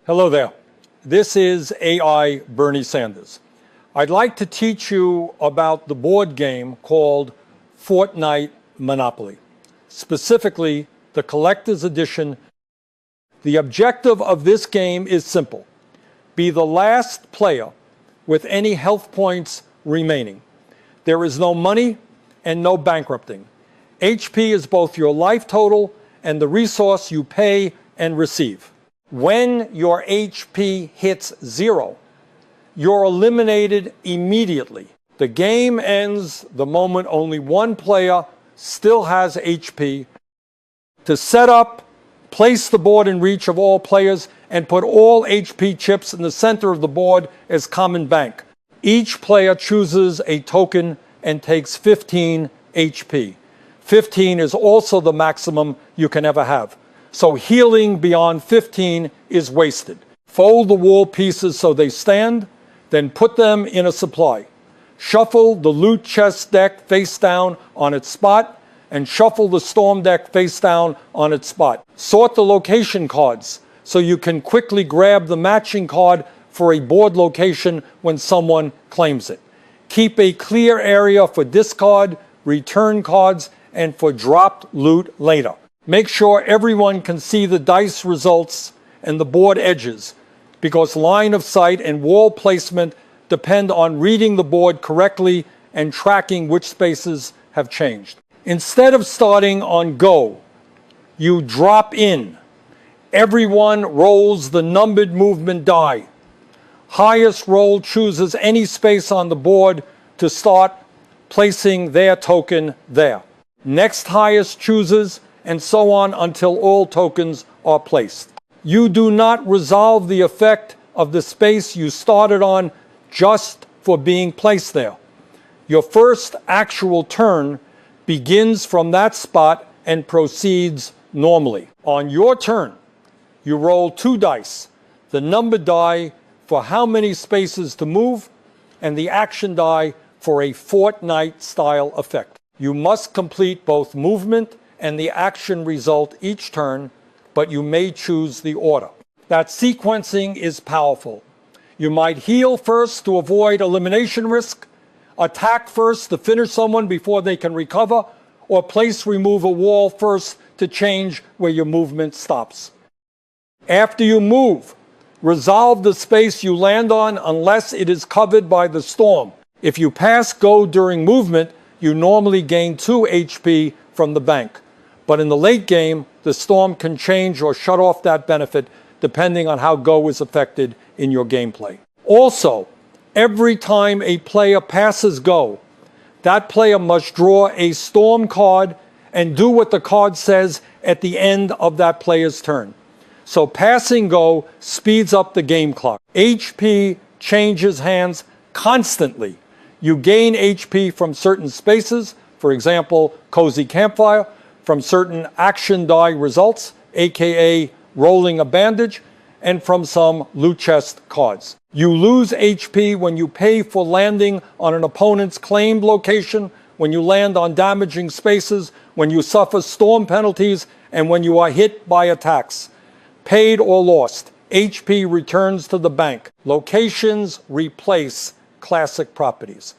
Hello there. This is AI Bernie Sanders. I'd like to teach you about the board game called Fortnite Monopoly, specifically the collector's edition. The objective of this game is simple. Be the last player with any health points remaining. There is no money and no bankrupting. HP is both your life total and the resource you pay and receive. When your HP hits 0, you're eliminated immediately. The game ends the moment only one player still has HP. To set up, place the board in reach of all players and put all HP chips in the center of the board as common bank. Each player chooses a token and takes 15 HP. 15 is also the maximum you can ever have. So healing beyond 15 is wasted. Fold the wall pieces so they stand, then put them in a supply. Shuffle the loot chest deck face down on its spot, and shuffle the storm deck face down on its spot. Sort the location cards so you can quickly grab the matching card for a board location when someone claims it. Keep a clear area for discard, return cards, and for dropped loot later. Make sure everyone can see the dice results and the board edges, because line of sight and wall placement depend on reading the board correctly and tracking which spaces have changed. Instead of starting on go, you drop in. Everyone rolls the numbered movement die. Highest roll chooses any space on the board to start placing their token there. Next highest chooses, and so on until all tokens are placed. You do not resolve the effect of the space you started on just for being placed there. Your first actual turn begins from that spot and proceeds normally. On your turn, you roll 2 dice, the number die for how many spaces to move, and the action die for a Fortnite-style effect. You must complete both movement and the action result each turn, but you may choose the order. That sequencing is powerful. You might heal first to avoid elimination risk, attack first to finish someone before they can recover, or remove a wall first to change where your movement stops. After you move, resolve the space you land on unless it is covered by the storm. If you pass go during movement, you normally gain 2 HP from the bank. But in the late game, the storm can change or shut off that benefit depending on how go is affected in your gameplay. Also, every time a player passes go, that player must draw a storm card and do what the card says at the end of that player's turn. So passing go speeds up the game clock. HP changes hands constantly. You gain HP from certain spaces, for example, Cozy Campfire, from certain action die results, aka rolling a bandage, and from some loot chest cards. You lose HP when you pay for landing on an opponent's claimed location, when you land on damaging spaces, when you suffer storm penalties, and when you are hit by attacks. Paid or lost, HP returns to the bank. Locations replace classic properties.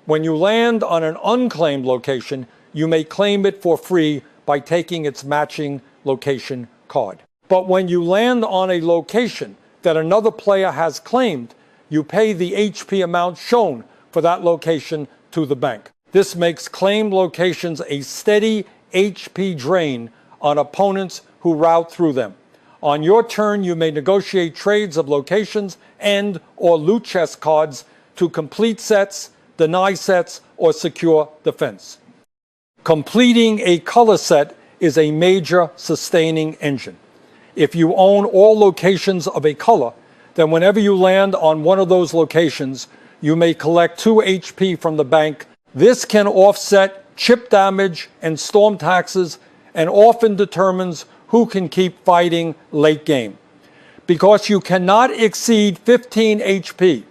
When you land on an unclaimed location, you may claim it for free by taking its matching location card. But when you land on a location that another player has claimed, you pay the HP amount shown for that location to the bank. This makes claimed locations a steady HP drain on opponents who route through them. On your turn, you may negotiate trades of locations and/or loot chest cards to complete sets, deny sets, or secure defense. Completing a color set is a major sustaining engine. If you own all locations of a color, then whenever you land on one of those locations, you may collect 2 HP from the bank. This can offset chip damage and storm taxes and often determines who can keep fighting late game. Because you cannot exceed 15 HP,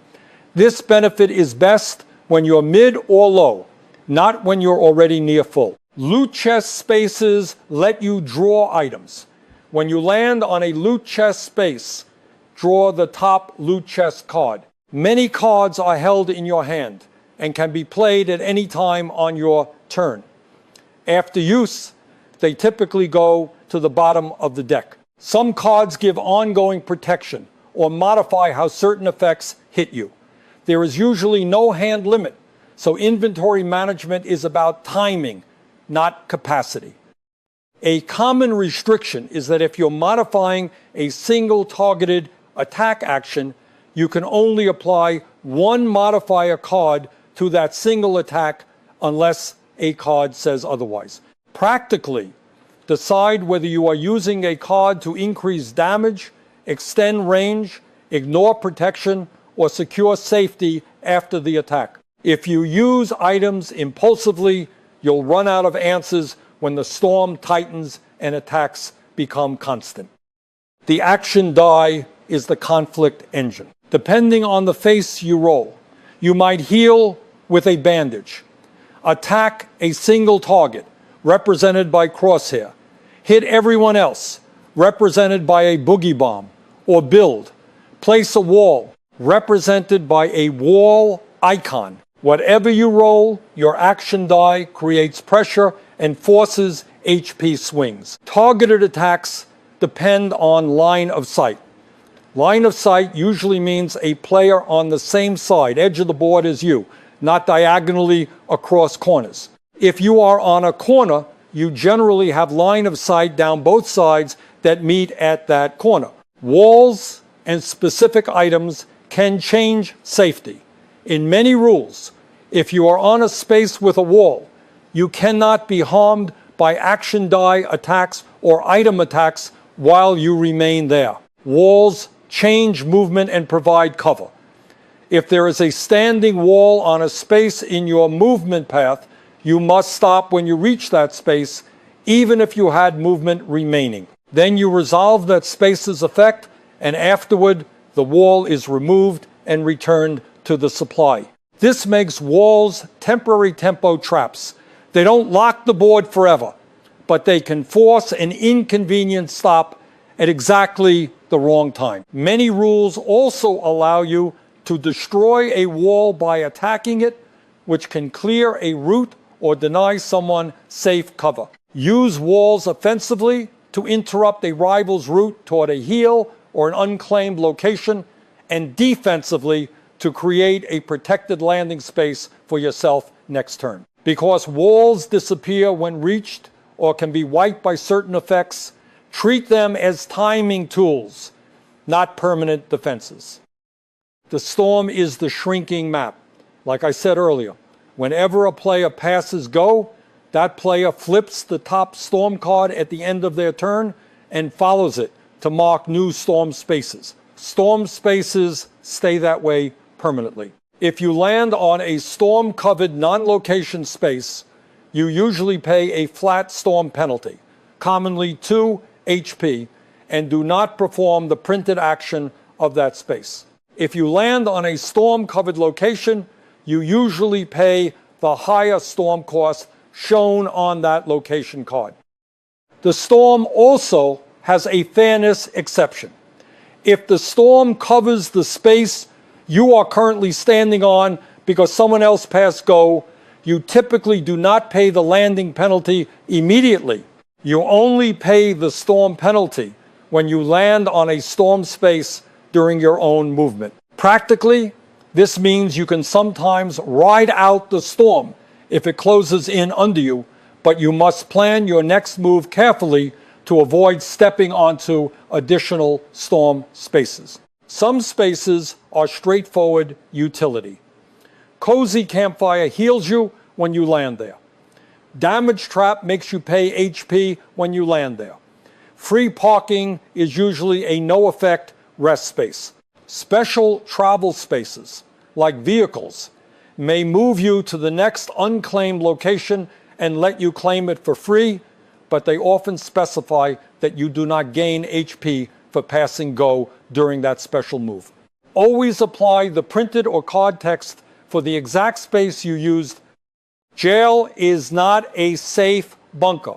this benefit is best when you're mid or low, not when you're already near full. Loot chest spaces let you draw items. When you land on a loot chest space, draw the top loot chest card. Many cards are held in your hand and can be played at any time on your turn. After use, they typically go to the bottom of the deck. Some cards give ongoing protection or modify how certain effects hit you. There is usually no hand limit, so inventory management is about timing, not capacity. A common restriction is that if you're modifying a single targeted attack action, you can only apply one modifier card to that single attack unless a card says otherwise. Practically, decide whether you are using a card to increase damage, extend range, ignore protection, or secure safety after the attack. If you use items impulsively, you'll run out of answers when the storm tightens and attacks become constant. The action die is the conflict engine. Depending on the face you roll, you might heal with a bandage, attack a single target, represented by crosshair, hit everyone else, represented by a boogie bomb, or build, place a wall, represented by a wall icon. Whatever you roll, your action die creates pressure and forces HP swings. Targeted attacks depend on line of sight. Line of sight usually means a player on the same side, edge of the board as you, not diagonally across corners. If you are on a corner, you generally have line of sight down both sides that meet at that corner. Walls and specific items can change safety. In many rules, if you are on a space with a wall, you cannot be harmed by action die attacks or item attacks while you remain there. Walls change movement and provide cover. If there is a standing wall on a space in your movement path, you must stop when you reach that space, even if you had movement remaining. Then you resolve that space's effect, and afterward, the wall is removed and returned to the supply. This makes walls temporary tempo traps. They don't lock the board forever, but they can force an inconvenient stop at exactly the wrong time. Many rules also allow you to destroy a wall by attacking it, which can clear a route or deny someone safe cover. Use walls offensively to interrupt a rival's route toward a heal or an unclaimed location, and defensively to create a protected landing space for yourself next turn. Because walls disappear when reached or can be wiped by certain effects, treat them as timing tools, not permanent defenses. The storm is the shrinking map. Like I said earlier, whenever a player passes go, that player flips the top storm card at the end of their turn and follows it to mark new storm spaces. Storm spaces stay that way permanently. If you land on a storm-covered non-location space, you usually pay a flat storm penalty, commonly 2 HP, and do not perform the printed action of that space. If you land on a storm-covered location, you usually pay the higher storm cost shown on that location card. The storm also has a fairness exception. If the storm covers the space you are currently standing on because someone else passed go, you typically do not pay the landing penalty immediately. You only pay the storm penalty when you land on a storm space during your own movement. Practically, this means you can sometimes ride out the storm if it closes in under you, but you must plan your next move carefully to avoid stepping onto additional storm spaces. Some spaces are straightforward utility. Cozy campfire heals you when you land there. Damage trap makes you pay HP when you land there. Free parking is usually a no-effect rest space. Special travel spaces, like vehicles, may move you to the next unclaimed location and let you claim it for free, but they often specify that you do not gain HP for passing go during that special move. Always apply the printed or card text for the exact space you used. Jail is not a safe bunker.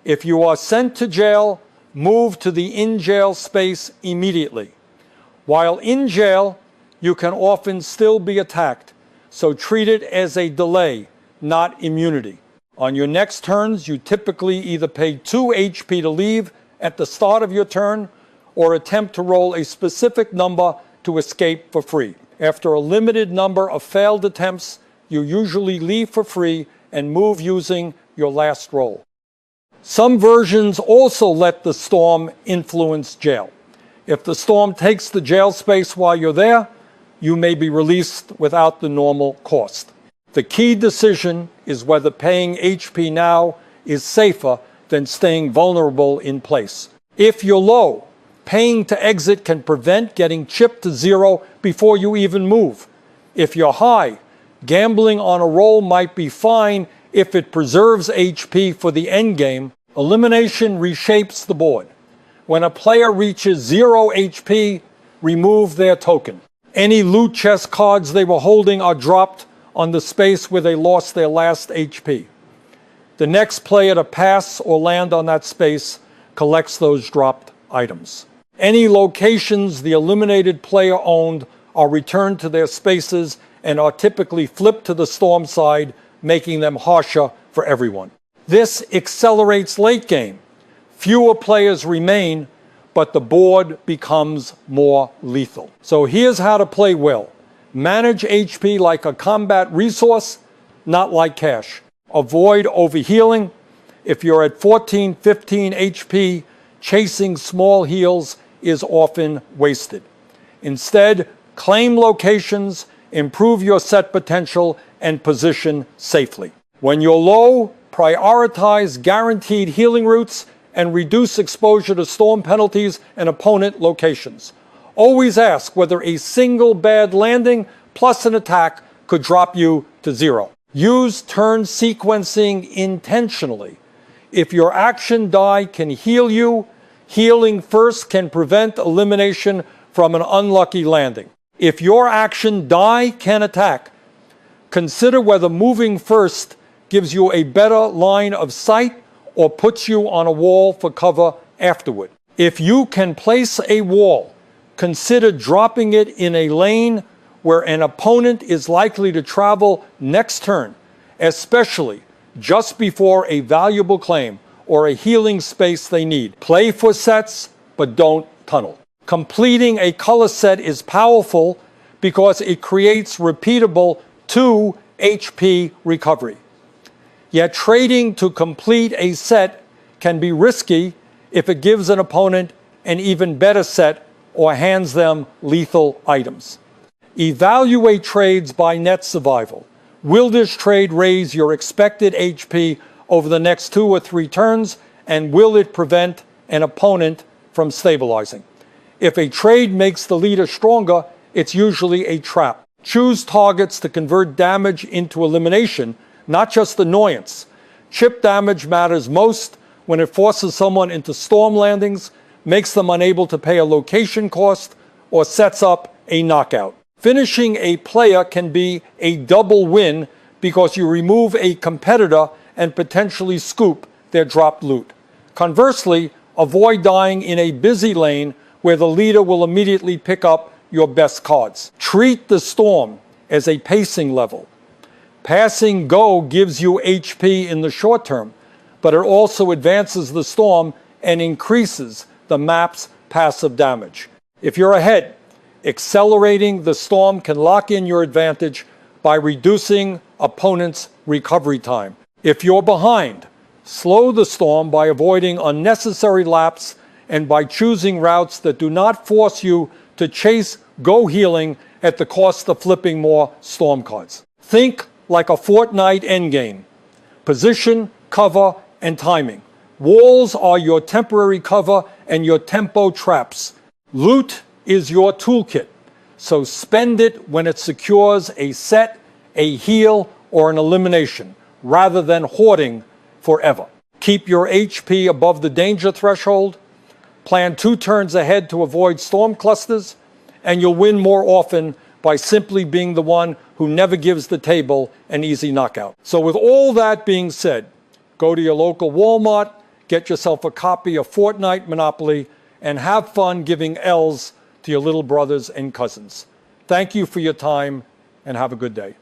If you are sent to jail, move to the in-jail space immediately. While in jail, you can often still be attacked, so treat it as a delay, not immunity. On your next turns, you typically either pay 2 HP to leave at the start of your turn or attempt to roll a specific number to escape for free. After a limited number of failed attempts, you usually leave for free and move using your last roll. Some versions also let the storm influence jail. If the storm takes the jail space while you're there, you may be released without the normal cost. The key decision is whether paying HP now is safer than staying vulnerable in place. If you're low, paying to exit can prevent getting chipped to 0 before you even move. If you're high, gambling on a roll might be fine if it preserves HP for the end game. Elimination reshapes the board. When a player reaches 0 HP, remove their token. Any loot chest cards they were holding are dropped on the space where they lost their last HP. The next player to pass or land on that space collects those dropped items. Any locations the eliminated player owned are returned to their spaces and are typically flipped to the storm side, making them harsher for everyone. This accelerates late game. Fewer players remain, but the board becomes more lethal. So here's how to play well. Manage HP like a combat resource, not like cash. Avoid overhealing. If you're at 14, 15 HP, chasing small heals is often wasted. Instead, claim locations, improve your set potential, and position safely. When you're low, prioritize guaranteed healing routes and reduce exposure to storm penalties and opponent locations. Always ask whether a single bad landing plus an attack could drop you to 0. Use turn sequencing intentionally. If your action die can heal you, healing first can prevent elimination from an unlucky landing. If your action die can attack, consider whether moving first gives you a better line of sight or puts you on a wall for cover afterward. If you can place a wall, consider dropping it in a lane where an opponent is likely to travel next turn, especially just before a valuable claim or a healing space they need. Play for sets, but don't tunnel. Completing a color set is powerful because it creates repeatable 2 HP recovery. Yet trading to complete a set can be risky if it gives an opponent an even better set or hands them lethal items. Evaluate trades by net survival. Will this trade raise your expected HP over the next 2 or 3 turns, and will it prevent an opponent from stabilizing? If a trade makes the leader stronger, it's usually a trap. Choose targets to convert damage into elimination, not just annoyance. Chip damage matters most when it forces someone into storm landings, makes them unable to pay a location cost, or sets up a knockout. Finishing a player can be a double win because you remove a competitor and potentially scoop their dropped loot. Conversely, avoid dying in a busy lane where the leader will immediately pick up your best cards. Treat the storm as a pacing level. Passing go gives you HP in the short term, but it also advances the storm and increases the map's passive damage. If you're ahead, accelerating the storm can lock in your advantage by reducing opponents' recovery time. If you're behind, slow the storm by avoiding unnecessary laps and by choosing routes that do not force you to chase go healing at the cost of flipping more storm cards. Think like a Fortnite endgame. Position, cover, and timing. Walls are your temporary cover and your tempo traps. Loot is your toolkit, so spend it when it secures a set, a heal, or an elimination, rather than hoarding forever. Keep your HP above the danger threshold, plan 2 turns ahead to avoid storm clusters, and you'll win more often by simply being the one who never gives the table an easy knockout. So with all that being said, go to your local Walmart, get yourself a copy of Fortnite Monopoly, and have fun giving L's to your little brothers and cousins. Thank you for your time and have a good day.